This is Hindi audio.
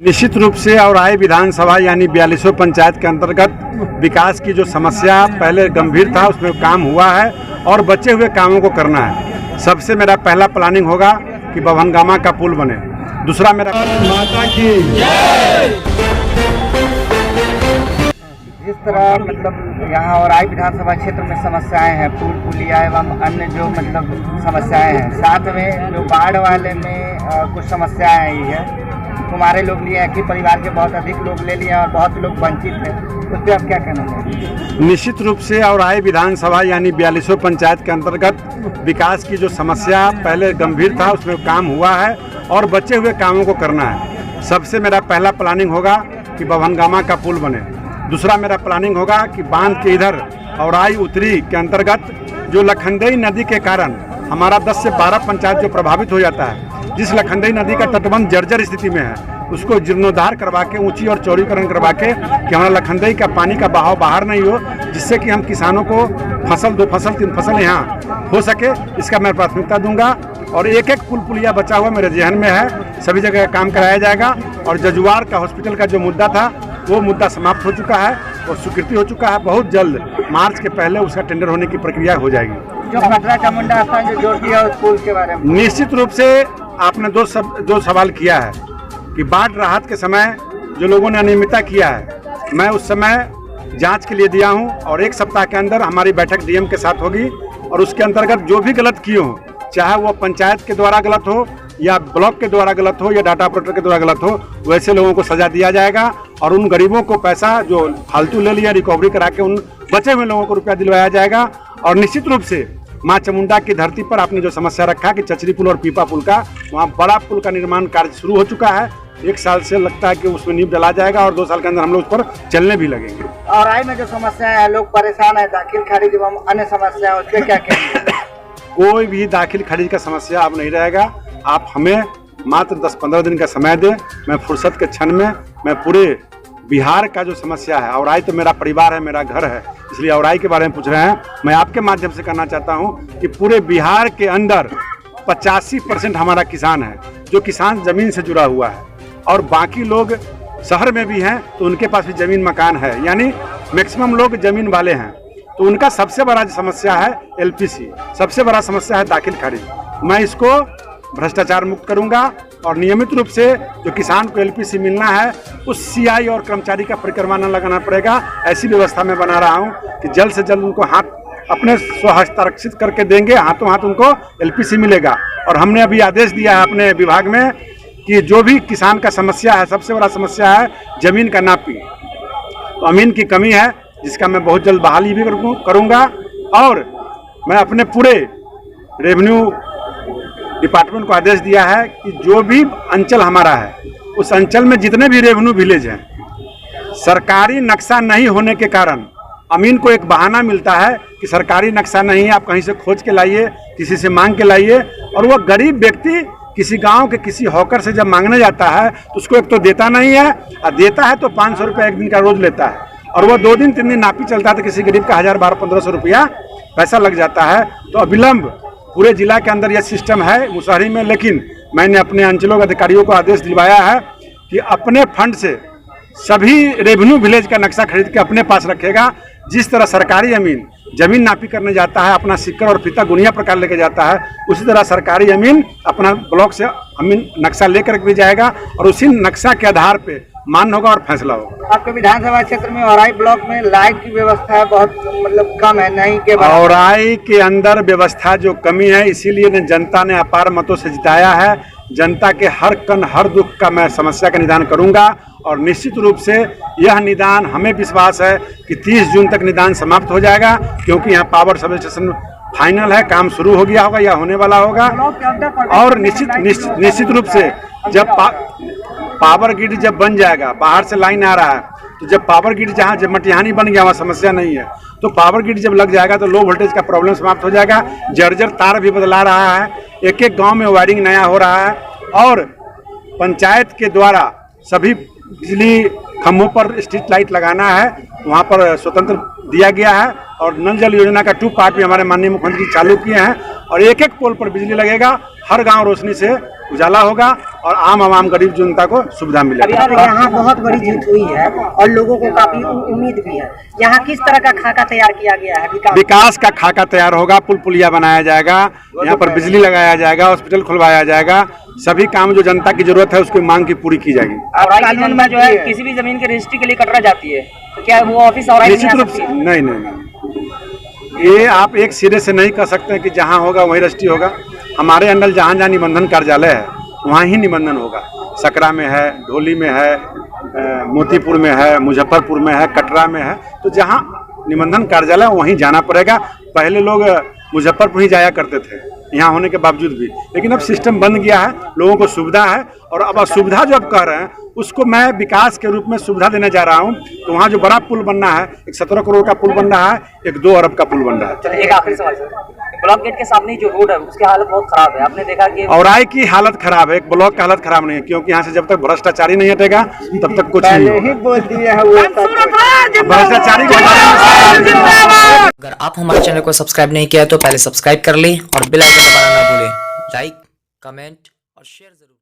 निश्चित रूप से औराई विधानसभा यानी 42 पंचायत के अंतर्गत विकास की जो समस्या पहले गंभीर था उसमें काम हुआ है और बचे हुए कामों को करना है। सबसे मेरा पहला प्लानिंग होगा कि बभनगामा का पुल बने। दूसरा मेरा माता की जिस तरह मतलब यहाँ औराई विधानसभा क्षेत्र में समस्याएं हैं, पुल पुलिया एवं अन्य जो मतलब समस्याएं हैं, साथ में जो बाढ़ वाले में कुछ समस्याएं आई है। तुम्हारे लोग लिए एक ही परिवार के बहुत अधिक लोग ले लिए और बहुत लोग वंचित हैं, उस पर आप क्या कहना चाहेंगे? निश्चित रूप से औराई विधानसभा यानी 42 पंचायत के अंतर्गत विकास की जो समस्या पहले गंभीर था उसमें काम हुआ है और बचे हुए कामों को करना है। सबसे मेरा पहला प्लानिंग होगा कि बभनगामा का पुल बने। दूसरा मेरा प्लानिंग होगा कि बांध के इधर औराई उत्तरी के अंतर्गत जो लखनदेई नदी के कारण हमारा 10 से 12 पंचायत जो प्रभावित हो जाता है, जिस लखनदेई नदी का तटबंध जर्जर स्थिति में है, उसको जीर्णोद्धार करवा के ऊंची और चौड़ीकरण करवा के कि हमारा लखनदेई का पानी का बहाव बाहर नहीं हो, जिससे कि हम किसानों को फसल 2 फसल 3 फसल यहाँ हो सके, इसका मैं प्राथमिकता दूंगा। और एक एक पुल पुलिया बचा हुआ मेरे जहन में है, सभी जगह काम कराया जाएगा। और जजुआर का हॉस्पिटल का जो मुद्दा था वो मुद्दा समाप्त हो चुका है और स्वीकृति हो चुका है। बहुत जल्द मार्च के पहले उसका टेंडर होने की प्रक्रिया हो जाएगी। जो खतरा चामुंडा स्थान जो जोड़ दिया उस पुल के बारे में निश्चित रूप से आपने दो सवाल किया है कि बाढ़ राहत के समय जो लोगों ने अनियमितता किया है, मैं उस समय जांच के लिए दिया हूं और 1 सप्ताह के अंदर हमारी बैठक डीएम के साथ होगी और उसके अंतर्गत जो भी गलत किए हों, चाहे वो पंचायत के द्वारा गलत हो या ब्लॉक के द्वारा गलत हो या डाटा ऑपरेटर के द्वारा गलत हो, वैसे लोगों को सजा दिया जाएगा और उन गरीबों को पैसा जो फालतू ले लिया रिकवरी करा के उन बचे हुए लोगों को रुपया दिलवाया जाएगा। और निश्चित रूप से माँ चामुंडा की धरती पर आपने जो समस्या रखा कि चचरी पुल और पीपा पुल का, वहाँ बड़ा पुल का निर्माण कार्य शुरू हो चुका है। 1 साल से लगता है कि उसमें नींव डला जाएगा और 2 साल के अंदर हम लोग उस पर चलने भी लगेंगे। औराई में जो समस्याएं हैं, लोग परेशान है, दाखिल खारिज एवं अन्य समस्या, उस पर क्या कहेंगे? कोई भी दाखिल खारिज का समस्या अब नहीं रहेगा। आप हमें मात्र 10-15 दिन का समय दें, मैं फुर्सत के क्षण में मैं पूरे बिहार का जो समस्या है, औराई तो मेरा परिवार है, मेरा घर है, इसलिए औराई के बारे में पूछ रहे हैं। मैं आपके माध्यम से कहना चाहता हूं कि पूरे बिहार के अंदर 85% हमारा किसान है, जो किसान जमीन से जुड़ा हुआ है और बाकी लोग शहर में भी हैं तो उनके पास भी जमीन मकान है, यानी मैक्सिमम लोग जमीन वाले हैं। तो उनका सबसे बड़ा समस्या है एलपीसी, सबसे बड़ा समस्या है दाखिल खारिज। मैं इसको भ्रष्टाचार मुक्त करूंगा और नियमित रूप से जो किसान को एलपीसी मिलना है उस सीआई और कर्मचारी का परिक्रमा न लगाना पड़ेगा, ऐसी व्यवस्था मैं बना रहा हूं कि जल्द से जल्द उनको हाथ अपने स्वहस्ताक्षरित करके देंगे, हाथों हाथ उनको एलपीसी मिलेगा। और हमने अभी आदेश दिया है अपने विभाग में कि जो भी किसान का समस्या है, सबसे बड़ा समस्या है जमीन का नापी, तो अमीन की कमी है, जिसका मैं बहुत जल्द बहाली भी करूँगा। और मैं अपने पूरे रेवेन्यू डिपार्टमेंट को आदेश दिया है कि जो भी अंचल हमारा है, उस अंचल में जितने भी रेवेन्यू विलेज हैं, सरकारी नक्शा नहीं होने के कारण अमीन को एक बहाना मिलता है कि सरकारी नक्शा नहीं है, आप कहीं से खोज के लाइए, किसी से मांग के लाइए। और वह गरीब व्यक्ति किसी गांव के किसी हॉकर से जब मांगने जाता है तो उसको एक तो देता नहीं है, और देता है तो 500 रुपये एक दिन का रोज लेता है, और वह 2 दिन 3 दिन नापी चलता है तो किसी गरीब का 1000, 1200, 1500 रुपया पैसा लग जाता है। तो अविलंब पूरे जिला के अंदर यह सिस्टम है मुसहरी में, लेकिन मैंने अपने अंचलों के अधिकारियों को आदेश दिलवाया है कि अपने फंड से सभी रेवेन्यू विलेज का नक्शा खरीद के अपने पास रखेगा। जिस तरह सरकारी अमीन जमीन नापी करने जाता है, अपना सिक्कर और फीता गुनिया प्रकार लेके जाता है, उसी तरह सरकारी अमीन अपना ब्लॉक से अमीन नक्शा लेकर भी जाएगा और उसी नक्शा के आधार पे मान्य होगा और फैसला होगा। आपके विधानसभा क्षेत्र में औराई ब्लॉक में लाइट की व्यवस्था बहुत मतलब कम है, नहीं के औराई के अंदर व्यवस्था जो कमी है, इसीलिए ने जनता ने अपार मतों से जिताया है। जनता के हर कण हर दुख का मैं समस्या का निदान करूंगा और निश्चित रूप से यह निदान हमें विश्वास है कि 30 जून तक निदान समाप्त हो जाएगा, क्योंकि यहाँ पावर सब स्टेशन फाइनल है, काम शुरू हो गया होगा या होने वाला होगा। और निश्चित रूप से जब पावर ग्रिड जब बन जाएगा, बाहर से लाइन आ रहा है, तो जब पावर ग्रिड जहाँ जब मटिहानी बन गया वहाँ समस्या नहीं है, तो पावर ग्रिड जब लग जाएगा तो लो वोल्टेज का प्रॉब्लम समाप्त हो जाएगा। जर्जर तार भी बदला रहा है, एक एक गांव में वायरिंग नया हो रहा है और पंचायत के द्वारा सभी बिजली खंभों पर स्ट्रीट लाइट लगाना है, वहाँ पर स्वतंत्र दिया गया है। और नल जल योजना का 2 पार्ट भी हमारे माननीय मुख्यमंत्री चालू किए हैं और एक एक पोल पर बिजली लगेगा, हर गांव रोशनी से उजाला होगा और आम आवाम गरीब जनता को सुविधा मिलेगी। सर यहाँ बहुत बड़ी जीत हुई है और लोगों को काफी उम्मीद भी है। यहाँ किस तरह का खाका तैयार किया गया है? विकास का खाका तैयार होगा, पुल पुलिया बनाया जाएगा, यहाँ पर बिजली लगाया जाएगा, हॉस्पिटल खुलवाया जाएगा, सभी काम जो जनता की जरूरत है उसकी मांग की पूरी की जाएगी। कानून में जो है किसी भी जमीन की रजिस्ट्री के लिए कटरा जाती है, तो क्या वो ऑफिस और निश्चित रूप से नहीं, ये आप एक सिरे से नहीं कह सकते कि जहाँ होगा वहीं रजिस्ट्री होगा। हमारे अंडर जहाँ जहाँ निबंधन कार्यालय है वहाँ ही निबंधन होगा। सकरा में है, ढोली में है, मोतीपुर में है, मुजफ्फरपुर में है, कटरा में है, तो जहाँ निबंधन कार्यालय वहीं जाना पड़ेगा। पहले लोग मुजफ्फरपुर ही जाया करते थे यहाँ होने के बावजूद भी, लेकिन अब सिस्टम बन गया है, लोगों को सुविधा है। और अब असुविधा जो अब कह रहे हैं उसको मैं विकास के रूप में सुविधा देने जा रहा हूँ। तो वहाँ जो बड़ा पुल बनना है, एक 17 करोड़ का पुल बन रहा है, एक 2 अरब का पुल बन रहा है। चलिए एक आखिरी सवाल सर, ब्लॉक गेट के सामने जो रोड है उसकी हालत बहुत खराब है, आपने देखा कि औराई की हालत खराब है, एक ब्लॉक की हालत खराब नहीं है, क्योंकि यहाँ से जब तक भ्रष्टाचारी नहीं हटेगा तब तक कुछ नहीं होगा। बोल दिए हैं वो भ्रष्टाचारी अगर आप हमारे चैनल को सब्सक्राइब नहीं किया तो पहले सब्सक्राइब कर लें और बेल आइकन दबाना ना भूलें। लाइक, कमेंट और शेयर जरूर।